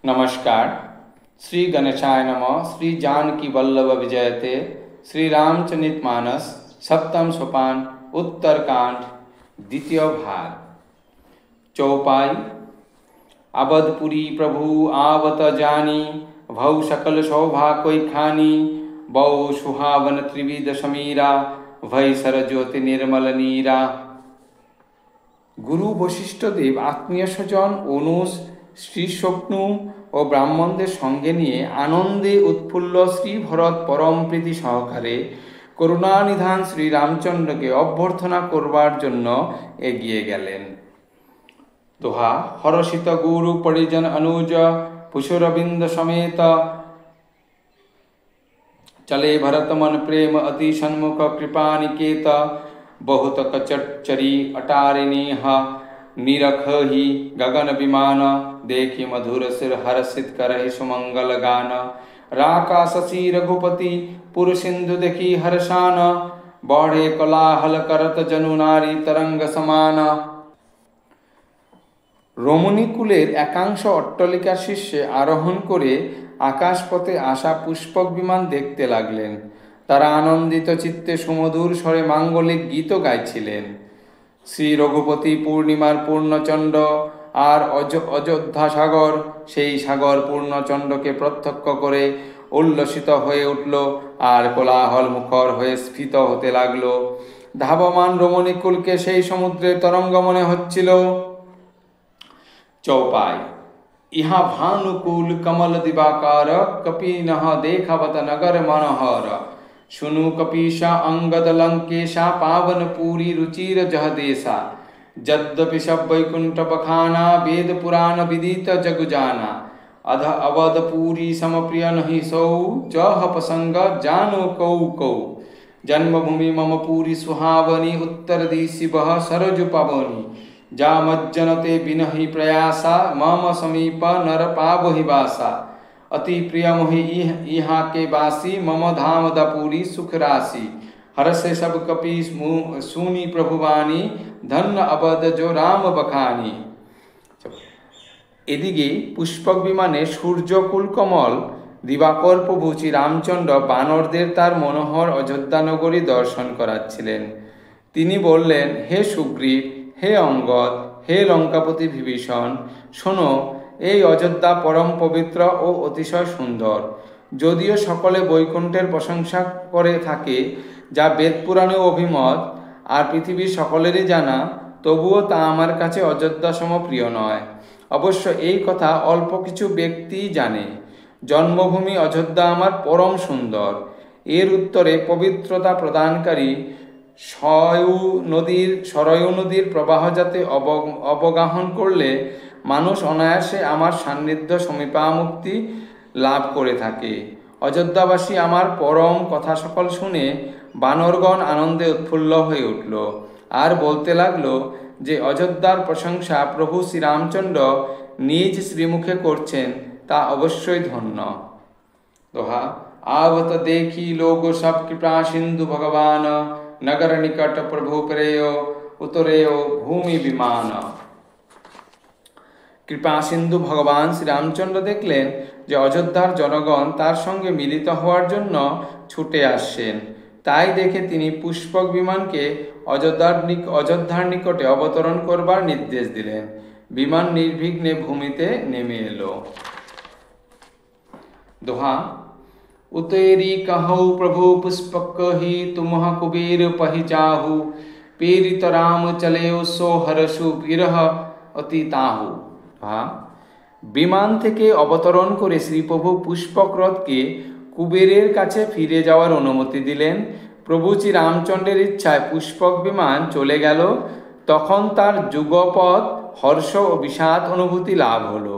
नमस्कार। श्री गणेशाय नमः। श्री जानकी वल्लभ विजयते। श्री रामचरित मानस सप्तम सोपान उत्तरकांड द्वितीय भाग। चौपाई। अवधपुरी प्रभु आवत जानी, भव सकल शोभा कोई खानी। बहु सुहावन त्रिविध समीरा, भय सरज्योति निर्मल नीरा। गुरु बशिष्ठ देव आत्मीय स्वजन অনুজ শ্রী স্বপ্নু ও ব্রাহ্মণদের সঙ্গে নিয়ে আনন্দে উৎফুল্ল শ্রী ভরত পরম প্রীতি সহকারে করুণানিধান শ্রী রামচন্দ্রকে অভ্যর্থনা করবার জন্য এগিয়ে গেলেন। দোহা। হরষিত গুরু পরিজন অনুজ, পুষ্পরবিন্দ সমেত चले भरत मन प्रेम अति सन्मुख कृपा निकेत। बहुत कचरी अटारिणीह, निरख ही गगन विमान। देखी मधुर सिर हर्षित करहि सुमंगल गान। राका शशि रघुपति पुर सिंधु देखी हर्षान। बढ़े कोलाहल करत जनु नारी तरंग समान। রমণীকুলের একাংশ অট্টালিকার শীর্ষে আরোহণ করে আকাশপথে আসা পুষ্পক বিমান দেখতে লাগলেন। তারা আনন্দিত চিত্তে সুমধুর স্বরে মাঙ্গলিক গীত গাইছিলেন। শ্রী রঘুপতি পূর্ণিমার পূর্ণচন্দ্র আর অযোধ্যা সাগর, সেই সাগর পূর্ণচন্দ্রকে প্রত্যক্ষ করে উল্লসিত হয়ে উঠল আর কোলাহল মুখর হয়ে স্ফীত হতে লাগল। ধাবমান রমণীকুলকে সেই সমুদ্রের তরঙ্গ মনে হচ্ছিল। चौपाई। इहा भानुकूल कमल दिवाकर, कपि नह देखावत नगर मनोहर। सुनु कपीशा अंगद लंकेशा, पावन पूरी रुचिर जह देशा। यद्यपि सब वैकुंठ बखाना, वेद पुराण विदित जग जाना। अध अवध पूरी समप्रिय नहीं सौ, जह प्रसंग जानो कौ कौ। जन्मभूमि मम पूरी सुहावनी, उत्तर दिशि बह सरजु पवनी। जा मज्जनते बिनहि प्रयासा, मम समीप नर पावहि वासा। अति प्रिय मोहि यहाँ के वासी, मम धाम दपुरी सुख राशि। हर्षे सब कपि सुनी प्रभुवाणी, धन्य अवध जो राम बखानी। এদিকে পুষ্পক বিমানে সূর্যকুল কমল দিবাকর প্রভু শ্রী রামচন্দ্র বানরদের তার মনোহর অযোধ্যা নগরী দর্শন করাচ্ছিলেন। তিনি বললেন, হে সুগ্রীব, হে অঙ্গদ, হে লঙ্কাপতি বিভীষণ, শোনো, এই অযোধ্যা পরম পবিত্র ও অতিশয় সুন্দর। যদিও সকলে বৈকুণ্ঠের প্রশংসা করে থাকে, যা বেদ পুরাণে অভিমত আর পৃথিবীর সকলেরই জানা, তবুও তা আমার কাছে অযোধ্যা সম প্রিয় নয়। অবশ্য এই কথা অল্প কিছু ব্যক্তিই জানে। জন্মভূমি অযোধ্যা আমার পরম সুন্দর। এর উত্তরে পবিত্রতা প্রদানকারী সরয়ূ নদীর প্রবাহ যাতে অবগাহন করলে মানুষ অনায়াসে আমার সান্নিধ্য সমীপামুক্তি লাভ করে থাকে। অযোধ্যাবাসী আমার পরম কথা সকল শুনে বানরগণ আনন্দে উৎফুল্ল হয়ে উঠল আর বলতে লাগলো যে অযোধ্যার প্রশংসা প্রভু শ্রীরামচন্দ্র নিজ শ্রীমুখে করছেন, তা অবশ্যই ধন্য। দোহা। आवत देखी लोग सब कृपा सिंधु भगवान। नगर निकट प्रभु प्रेयो, उतरेयो भूमि विमान। কৃপা সিন্ধু ভগবান শ্রীরামচন্দ্র দেখলেন যে অযোধ্যার জনগণ তার সঙ্গে মিলিত হওয়ার জন্য ছুটে আসছেন। তাই দেখে তিনি পুষ্পক বিমানকে অযোধ্যার নিকটে অবতরণ করবার নির্দেশ দিলেন। বিমান নির্বিঘ্নে ভূমিতে নেমে এলো। দোহা। उतेरी कहु प्रभु पुष्पक ही, तुमह कुबेर पहिचाहु। प्रेरित राम चले सो हरसु, বিরহ অতি তাহু। বিমান থেকে অবতরণ করে শ্রীপ্রভু পুষ্পক রথকে কুবেরের কাছে ফিরে যাওয়ার অনুমতি দিলেন। প্রভু শ্রী রামচন্দ্রের ইচ্ছায় পুষ্পক বিমান চলে গেল। তখন তার যুগপৎ হর্ষ ও বিষাদ অনুভূতি লাভ হলো।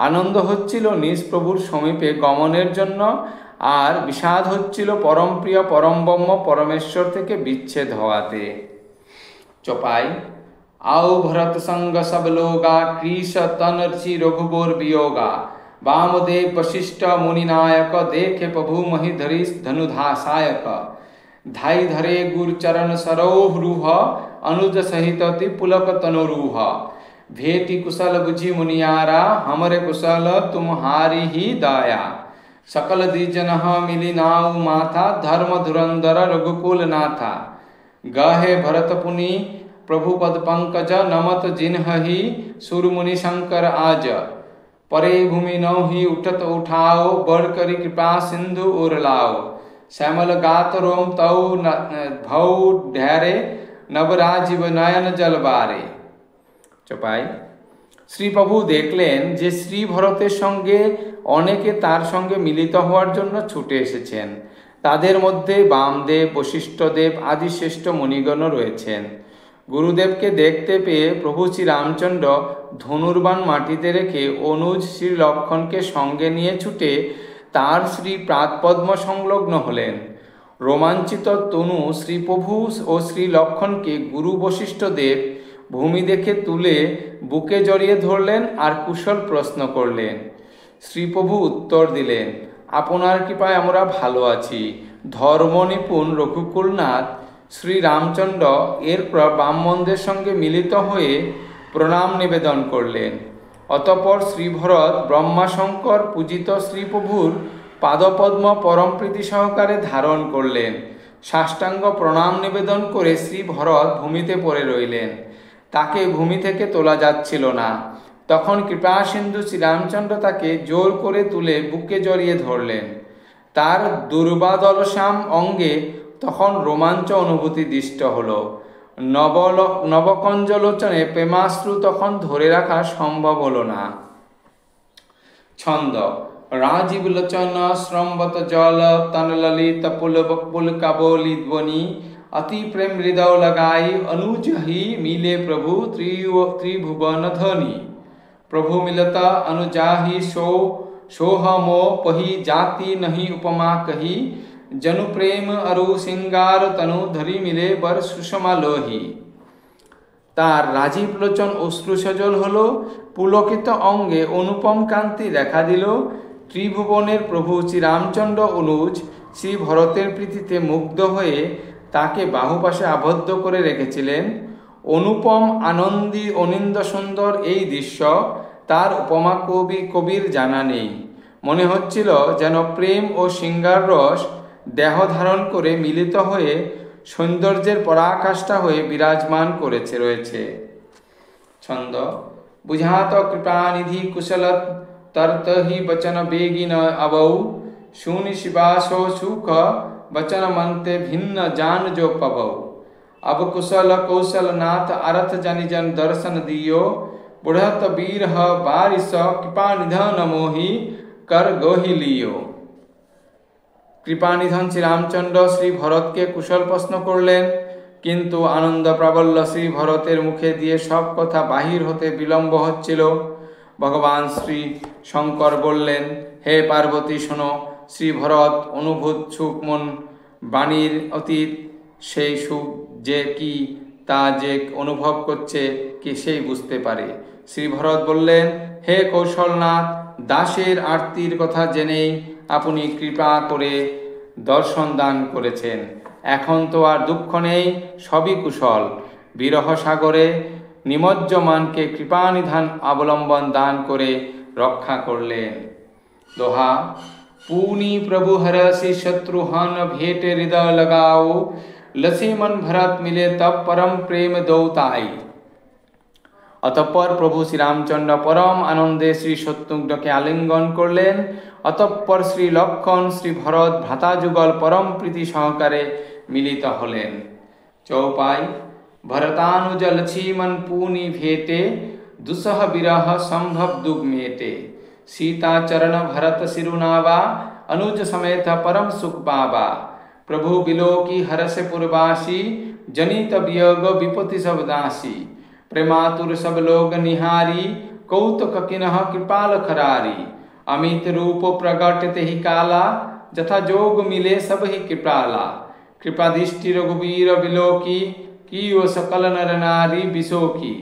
আনন্দ হচ্ছিল নিজ প্রভুর সমীপে গমনের জন্য, আর বিষাদ হচ্ছিল পরম প্রিয় পরম ব্রহ্ম পরমেশ্বর থেকে বিচ্ছেদ হওয়াতে। চপাই। आओ भरत संग सब लोगा, कृष तन ऋषि रघुबर वियोगा। वामदेव वशिष्ठ मुनि नायक, देखे प्रभु महि धरि धनुधासायक। धाई धरे गुर चरण सरोह रूह, अनुज सहित पुलक तनुरूह। भेटी कुशल बुझी मुनियारा, हमरे कुशल तुम्हारी ही दाया। सकल द्विजन मिली नाउ माथा, धर्म धुरंधर रघुकुल नाथा। गहे भरत पुनि प्रभु पद पंकज, नमत जिन्हहि सुर मुनि शंकर आज। परे भूमि नौ ही उठत उठाओ, बड़ करी कृपा सिंधु उर लाओ। श्यामल गात रोम तौ भौ ढैरे, नवराजीव नयन जल बारे। চপাই শ্রী প্রভু দেখলেন যে শ্রী ভরতের সঙ্গে অনেকে তার সঙ্গে মিলিত হওয়ার জন্য ছুটে এসেছেন। তাদের মধ্যে বামদেব, বশিষ্ঠদেব আদি শ্রেষ্ঠ মুনিগণ রয়েছেন। গুরুদেবকে দেখতে পেয়ে প্রভু শ্রী রামচন্দ্র ধনুর্বাণ মাটিতে রেখে অনুজ শ্রী লক্ষ্মণকে সঙ্গে নিয়ে ছুটে তার শ্রী প্রাতপদ্ম সংলগ্ন হলেন। রোমাঞ্চিত তনু শ্রীপ্রভু ও শ্রী লক্ষ্মণকে গুরু বশিষ্ঠদেব ভূমি দেখে তুলে বুকে জড়িয়ে ধরলেন আর কুশল প্রশ্ন করলেন। শ্রীপ্রভু উত্তর দিলেন, আপনার কৃপায় আমরা ভালো আছি। ধর্মনিপুণ রঘুকুলনাথ শ্রী রামচন্দ্র এরপর ব্রাহ্মণদের সঙ্গে মিলিত হয়ে প্রণাম নিবেদন করলেন। অতঃপর শ্রীভরত ব্রহ্মাশঙ্কর পূজিত শ্রীপ্রভুর পাদপদ্ম পরম প্রীতি সহকারে ধারণ করলেন। সাষ্টাঙ্গ প্রণাম নিবেদন করে শ্রীভরত ভূমিতে পড়ে রইলেন। তাকে ভূমি থেকে তোলা যাচ্ছিল না। তখন কৃপাসিন্ধু শ্রীরামচন্দ্র তাকে জোর করে তুলে বুকে জড়িয়ে ধরলেন। তার দুর্বাদলশ্যাম অঙ্গে তখন রোমাঞ্চ অনুভূতি দৃষ্ট হল। নবকঞ্জলোচনে প্রেমাশ্রু তখন ধরে রাখা সম্ভব হলো না। ছন্দ রাজীব লোচন শ্রম্বত জল তনললিত পুল কাবলি ধ্বনি, अति प्रेम हृदय लगाई अनुज ही मिले प्रभु त्रिभुवन धनी। प्रभु मिलता अनुजाहि सोह मो पही, जाति नहीं उपमा कही। जनु प्रेम अरु सिंगार तनु, धरी मिले बर सुषमा लोही। তার রাজীব লোচন অশ্রু সজল হলো, পুলকিত অঙ্গে অনুপম কান্তি দেখা দিল। ত্রিভুবনের প্রভু শ্রী রামচন্দ্র অনুজ শ্রী ভরতের প্রীতিতে মুগ্ধ হয়ে তাকে বাহুপাশে আবদ্ধ করে রেখেছিলেন। অনুপম অনিন্দ সুন্দর এই দৃশ্য তার উপমা কবির জানা নেই। মনে হচ্ছিল যেন প্রেম ও শৃঙ্গার রস দেহ ধারণ করে মিলিত হয়ে সৌন্দর্যের পরাকাষ্ঠা হয়ে বিরাজমান রয়েছে। ছন্দ বুঝাত কৃপানিধি কুশল তর্ত হি বচন বেগিন अबौ, शूनि शिवासो सुख बचन मनते भिन्न जान जो पबौ। अब कुशल कौशल नाथ अरथ जनि जन दर्शन दियो, बुढ़त वीर बारिश कृपा निधन मोहि कर गोहि लियो। কৃপানিধন শ্রী রামচন্দ্র শ্রী ভরতকে কুশল প্রশ্ন করলেন, কিন্তু আনন্দ প্রাবল্য শ্রী ভরতের মুখে দিয়ে সব কথা বাহির হতে বিলম্ব হচ্ছিল। ভগবান শ্রী শঙ্কর বললেন, হে পার্বতী শোনো, শ্রী ভরত অনুভূত সুখ মন বাণীর অতীত। সেই সুখ যে কি তা যে অনুভব করছে কি সেই বুঝতে পারে। শ্রী ভরত বললেন, হে কৌশলনাথ, দাসের আরতির কথা জেনেই আপনি কৃপা করে দর্শন দান করেছেন। এখন তো আর দুঃখ নেই, সবই কুশল। বিরহ সাগরে নিমজ্জমানকে কৃপানিধান অবলম্বন দান করে রক্ষা করলেন। दोहा पूनी प्रभु हरसि शत्रुहन भेट हृदय लगाओ, लसी मन भरत मिले तब परम प्रेम दौताई। অতঃপর প্রভু শ্রী রামচন্দ্র পরম আনন্দে শ্রী শত্রুঘ্নকে আলিঙ্গন করলেন। অতঃপর শ্রী লক্ষ্মণ শ্রী ভরত ভ্রাতাযুগল পরম প্রীতি সহকারে মিলিত হলেন। চৌপাই भरतानुज लक्ष्मण पूनि भेटे, दुसह विरह संभव दुग मेटे। सीता चरण भरत सिरुनावा, अनुज समेत परम सुख पावा। प्रभु बिलोकी हरस पुरवासी, जनित वियोग विपत्ति सब दासी। प्रेमातुर सब लोग निहारी, कौतुक किन्ह कृपाल खरारी। अमित रूप प्रगट तेहि काला, जथा जोग मिले सब ही कृपाला। कृपा दृष्टि रघुवीर बिलोकी, की ओ सकल नर नारी बिसोकी।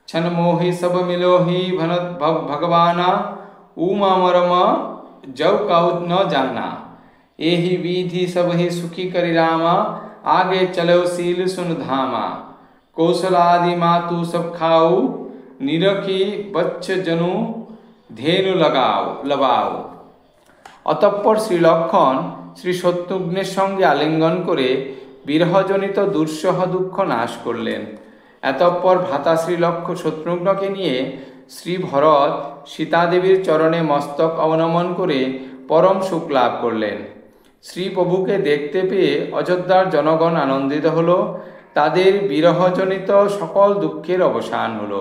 छन मोहि सब मिलोहि भगवाना, उमा मरम जव काउ न जाना। एहि विधि सब ही सुखी करि रामा, आगे चलो सील सुन धामा। कौशलादि मातु सब खाऊ, निरखी बच्च जनु धेनु लगाओ। অতঃপর শ্রী লক্ষণ শ্রী শত্রুঘ্নের সঙ্গে আলিঙ্গন করে বিরহজনিত দুঃসহ দুঃখ নাশ করলেন। এতঃপর ভ্রাতা শ্রী শত্রুঘ্নকে নিয়ে শ্রী ভরত সীতাদেবীর চরণে মস্তক অবনমন করে পরম সুখ লাভ করলেন। শ্রী প্রভুকে দেখতে পেয়ে অযোধ্যার জনগণ আনন্দিত হল, তাদের বিরহজনিত সকল দুঃখের অবসান হল।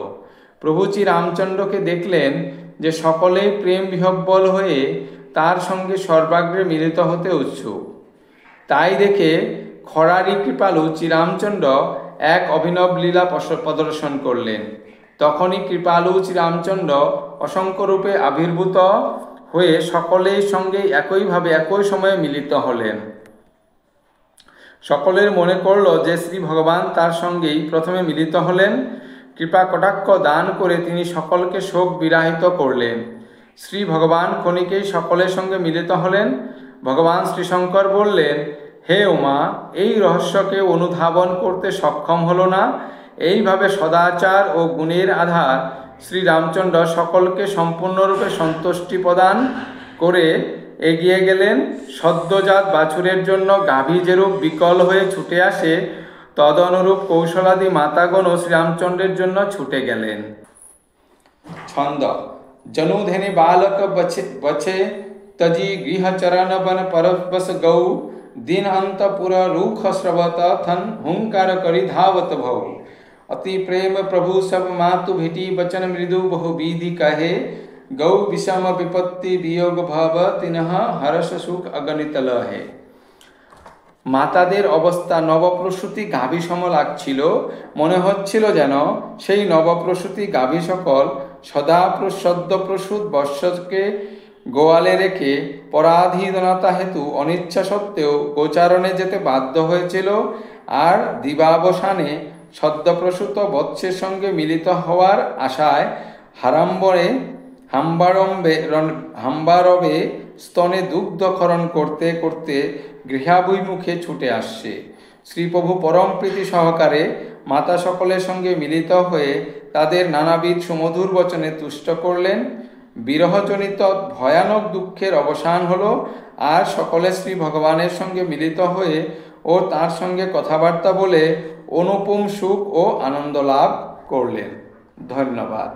প্রভু শ্রী রামচন্দ্রকে দেখলেন যে সকলে প্রেম বিহ্বল হয়ে তার সঙ্গে সর্বাগ্রে মিলিত হতে উৎসুক। তাই দেখে খরারি কৃপালু শ্রীরামচন্দ্র এক অভিনব লীলা প্রদর্শন করলেন। তখনই কৃপালু শ্রীরামচন্দ্র অসংখ্য রূপে আবির্ভূত হয়ে সকলের সঙ্গে একইভাবে একই সময়ে মিলিত হলেন। সকলের মনে করল যে শ্রী ভগবান তার সঙ্গেই প্রথমে মিলিত হলেন। কৃপা কটাক্ষ দান করে তিনি সকলকে শোক বিরাহিত করলেন। শ্রী ভগবান ক্ষণিকেই সকলের সঙ্গে মিলিত হলেন। ভগবান শ্রীশঙ্কর বললেন, হে উমা, এই রহস্যকে অনুধাবন করতে সক্ষম হলো না? এইভাবে সদাচার ও গুণের আধার শ্রীরামচন্দ্র সকলকে সম্পূর্ণরূপে সন্তুষ্টি প্রদান করে এগিয়ে গেলেন। সদ্যজাত বাছুরের জন্য গাভী যেরূপ বিকল হয়ে ছুটে আসে, তদনুরূপ কৌশলাদি মাতাগণও শ্রীরামচন্দ্রের জন্য ছুটে গেলেন। ছন্দ। जनुधनि बालक बचे तजी गृह चरण बन परबस गौ, दिन अंतपुर रूख स्रवत थन हुंकार करी धावत भव। अति प्रेम प्रभु सब मातु भेटी बचन मृदु बहु विधि कहे, गौ विषम विपत्ति वियोग भव तिनह हर्ष सुख अगणित लहे। মাতাদের অবস্থা নবপ্রসূতি গাভী সম লাগছিল। মনে হচ্ছিল যেন সেই নবপ্রসূতি গাভী সকল সদ্যপ্রসূত বৎসকে গোয়ালে রেখে পরাধীনতা হেতু অনিচ্ছা সত্ত্বেও গোচারণে যেতে বাধ্য হয়েছিল, আর দিবাবসানে সদ্যপ্রসূত বৎসের সঙ্গে মিলিত হওয়ার আশায় হাম্বারবে স্তনে দুগ্ধক্ষরণ করতে করতে গৃহাভিমুখে ছুটে আসছে। শ্রীপ্রভু পরম প্রীতি সহকারে মাতা সকলের সঙ্গে মিলিত হয়ে তাদের নানাবিধ সুমধুর বচনে তুষ্ট করলেন। বিরহজনিত ভয়ানক দুঃখের অবসান হলো, আর সকলে শ্রী ভগবানের সঙ্গে মিলিত হয়ে ও তার সঙ্গে কথাবার্তা বলে অনুপম সুখ ও আনন্দ লাভ করলেন। ধন্যবাদ।